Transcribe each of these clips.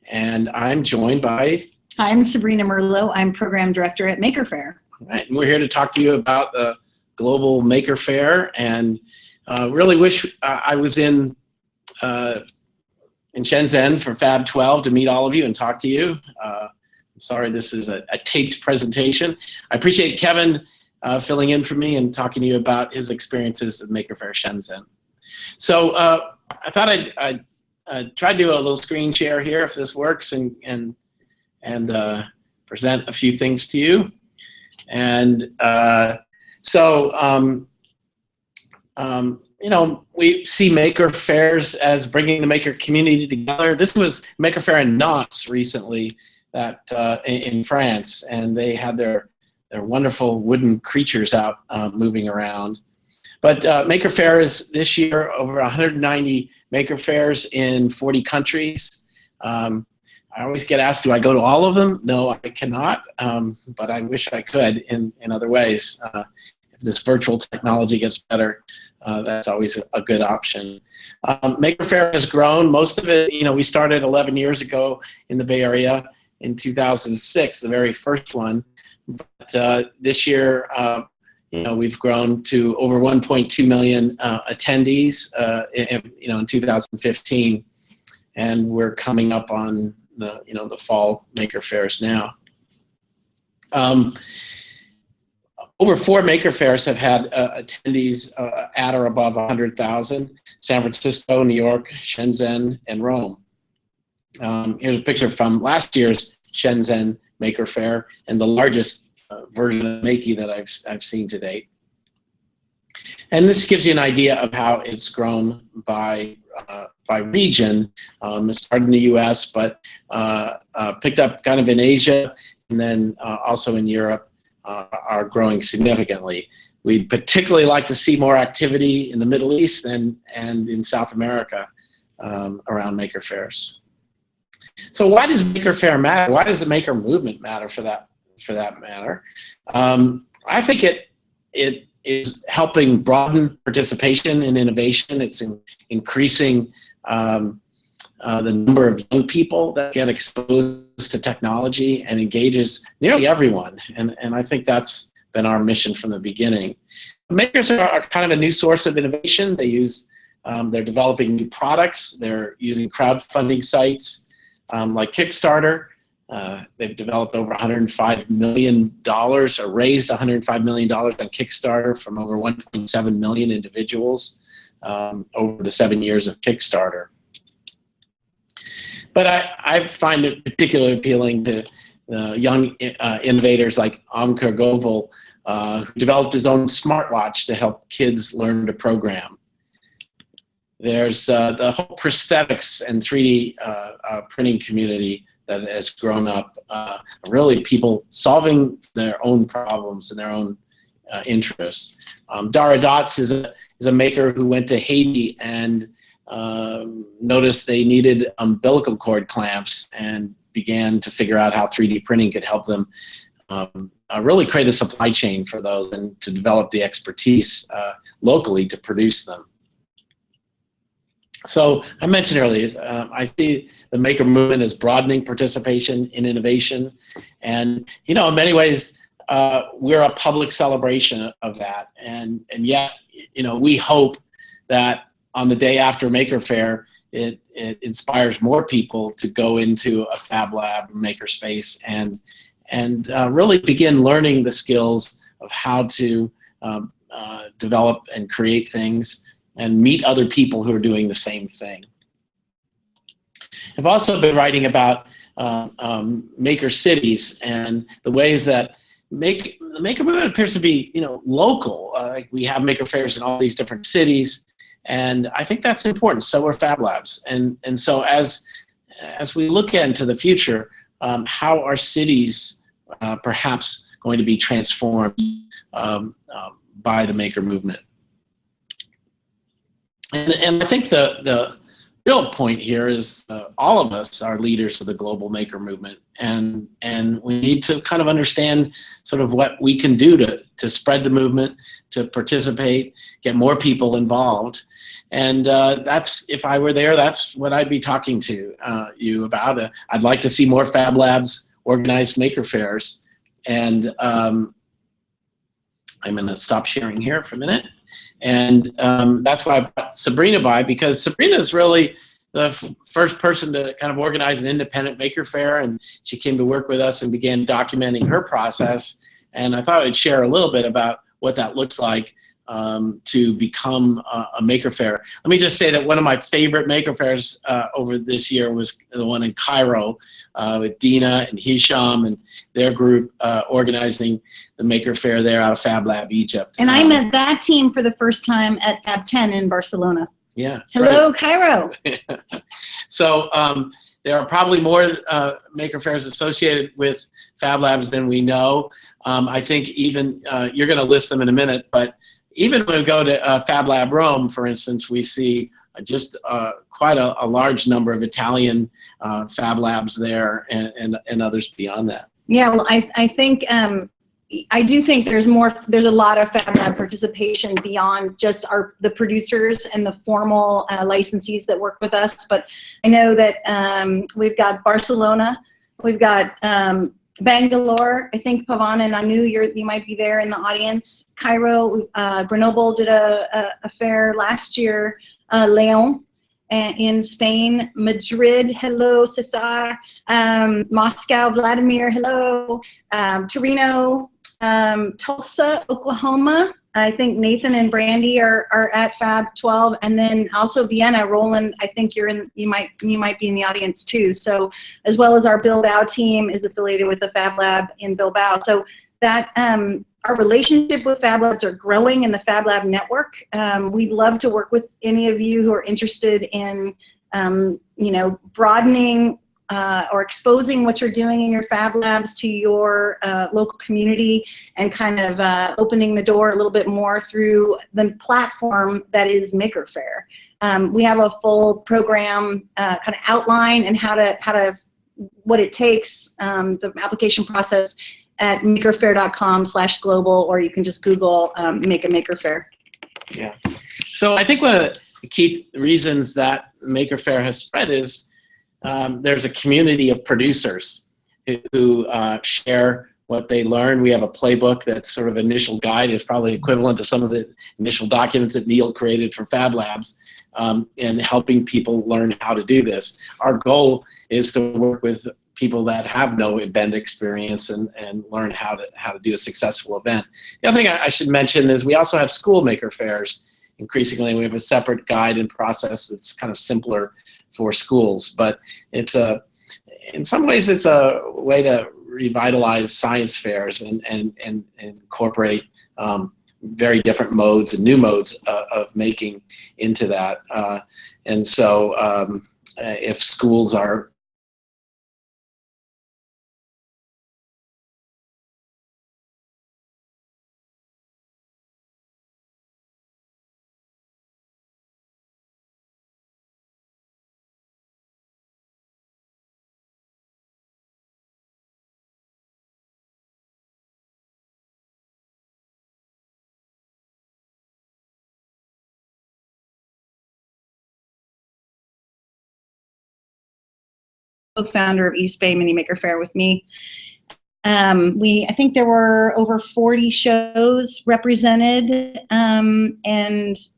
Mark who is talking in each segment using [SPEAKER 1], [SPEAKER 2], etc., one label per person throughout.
[SPEAKER 1] and I'm joined by...
[SPEAKER 2] I'm Sabrina Merlot. I'm Program Director at Maker Faire.
[SPEAKER 1] Right, and we're here to talk to you about the Global Maker Faire, and really wish I was in Shenzhen for Fab12 to meet all of you and talk to you. I'm sorry this is a taped presentation. I appreciate Kevin filling in for me and talking to you about his experiences at Maker Faire Shenzhen. So I thought I'd try to do a little screen share here if this works, and present a few things to you. And you know, we see Maker Fairs as bringing the maker community together. This was Maker Faire in Nantes recently, that in France, and they had their wonderful wooden creatures out moving around. But Maker Faire is this year over 190 Maker Fairs in 40 countries. I always get asked, do I go to all of them? No, I cannot, but I wish I could in other ways. If this virtual technology gets better, that's always a good option. Maker Faire has grown. Most of it, you know, we started 11 years ago in the Bay Area in 2006, the very first one. But this year, you know, we've grown to over 1.2 million attendees, in 2015, and we're coming up on the fall Maker Fairs now. Over 4 Maker Fairs have had attendees at or above 100,000: San Francisco, New York, Shenzhen, and Rome. Here's a picture from last year's Shenzhen Maker Faire, and the largest version of Makey that I've seen to date. And this gives you an idea of how it's grown by region. It started in the US, but picked up kind of in Asia, and then also in Europe, are growing significantly. We'd particularly like to see more activity in the Middle East and in South America around Maker Fairs. So why does Maker Faire matter? Why does the Maker movement matter for that matter? I think it is helping broaden participation in innovation. It's increasing the number of young people that get exposed to technology and engages nearly everyone. And I think that's been our mission from the beginning. Makers are kind of a new source of innovation. They're developing new products. They're using crowdfunding sites like Kickstarter. They've developed over $105 million, or raised $105 million on Kickstarter from over 1.7 million individuals over the 7 years of Kickstarter. But I find it particularly appealing to young innovators like Amker Govel, who developed his own smartwatch to help kids learn to program. There's the whole prosthetics and 3D printing community that has grown up, really people solving their own problems and their own interests. Dara Dots is a maker who went to Haiti and noticed they needed umbilical cord clamps and began to figure out how 3D printing could help them really create a supply chain for those and to develop the expertise locally to produce them. So I mentioned earlier, I see the Maker movement as broadening participation in innovation, and in many ways we're a public celebration of that, and yet we hope that on the day after Maker Faire, it inspires more people to go into a Fab Lab makerspace and really begin learning the skills of how to develop and create things and meet other people who are doing the same thing. I've also been writing about maker cities and the ways that the maker movement appears to be local. Like we have Maker Fairs in all these different cities, and I think that's important. So are Fab Labs, and so as we look into the future, how are cities perhaps going to be transformed by the maker movement? And I think the real point here is all of us are leaders of the global maker movement, and we need to kind of understand sort of what we can do to spread the movement, to participate, get more people involved. And that's, if I were there, that's what I'd be talking to you about. I'd like to see more Fab Labs organize maker fairs. And I'm going to stop sharing here for a minute. And that's why I brought Sabrina by, because Sabrina is really the first person to kind of organize an independent maker fair, and she came to work with us and began documenting her process. And I thought I'd share a little bit about what that looks like to become a maker fair. Let me just say that one of my favorite maker fairs over this year was the one in Cairo with Dina and Hisham and their group organizing the maker fair there out of Fab Lab Egypt.
[SPEAKER 2] And I met that team for the first time at Fab10 in Barcelona.
[SPEAKER 1] Yeah.
[SPEAKER 2] Hello,
[SPEAKER 1] right.
[SPEAKER 2] Cairo.
[SPEAKER 1] So there are probably more maker fairs associated with Fab Labs than we know. I think even, you're going to list them in a minute, but even when we go to Fab Lab Rome, for instance, we see just quite a large number of Italian Fab Labs there, and others beyond that.
[SPEAKER 2] Yeah, well, I think I do think there's a lot of Fab Lab participation beyond just the producers and the formal licensees that work with us. But I know that we've got Barcelona, we've got Bangalore. I think Pavan and Anu, you might be there in the audience. Cairo, Grenoble did a fair last year. Leon in Spain, Madrid, hello, Cesar. Moscow, Vladimir, hello. Torino, Tulsa, Oklahoma. I think Nathan and Brandy are at Fab12, and then also Vienna. Roland, I think you might be in the audience too. So, as well as our Bilbao team is affiliated with the Fab Lab in Bilbao. So that our relationship with Fab Labs are growing in the Fab Lab network. We'd love to work with any of you who are interested in broadening or exposing what you're doing in your Fab Labs to your local community, and kind of opening the door a little bit more through the platform that is Maker Faire. We have a full program kind of outline and what it takes, the application process at makerfaire.com/global, or you can just Google Make a Maker Faire.
[SPEAKER 1] Yeah. So I think one of the key reasons that Maker Faire has spread is there's a community of producers who share what they learn. We have a playbook that's sort of initial guide. Is probably equivalent to some of the initial documents that Neil created for Fab Labs, in helping people learn how to do this. Our goal is to work with people that have no event experience and learn how to do a successful event. The other thing I should mention is we also have school maker fairs. Increasingly, we have a separate guide and process that's kind of simpler for schools, but in some ways it's a way to revitalize science fairs and incorporate very different modes and new modes of making into that. And so if schools are
[SPEAKER 2] Co-founder of East Bay Mini Maker Faire with me. I think there were over 40 shows represented, and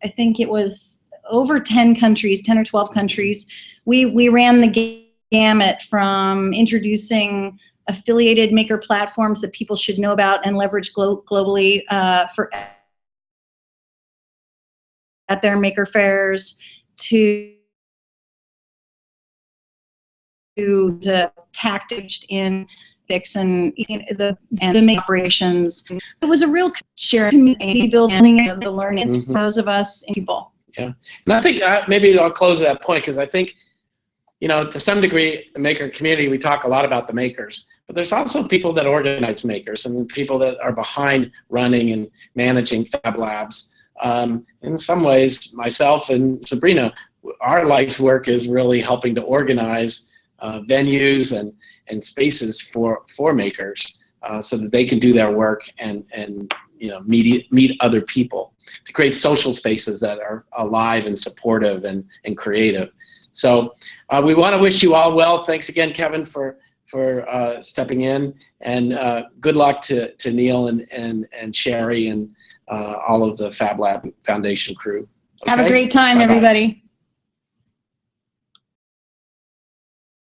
[SPEAKER 2] I think it was over 10 countries, 10 or 12 countries. We ran the gamut from introducing affiliated maker platforms that people should know about and leverage globally at their maker fairs, to tactics in fix and the operations. It was a real sharing community building the learning for those of us and people.
[SPEAKER 1] Yeah, and I think maybe I'll close at that point, because I think, to some degree, the maker community, we talk a lot about the makers, but there's also people that organize makers and people that are behind running and managing Fab Labs. In some ways, myself and Sabrina, our life's work is really helping to organize venues and spaces for makers, so that they can do their work and meet other people. to create social spaces that are alive and supportive and creative. So we want to wish you all well. Thanks again, Kevin, for stepping in, and good luck to Neil and Sherry and all of the Fab Lab Foundation crew. Okay?
[SPEAKER 2] Have a great time,
[SPEAKER 1] Bye-bye.
[SPEAKER 2] everybody.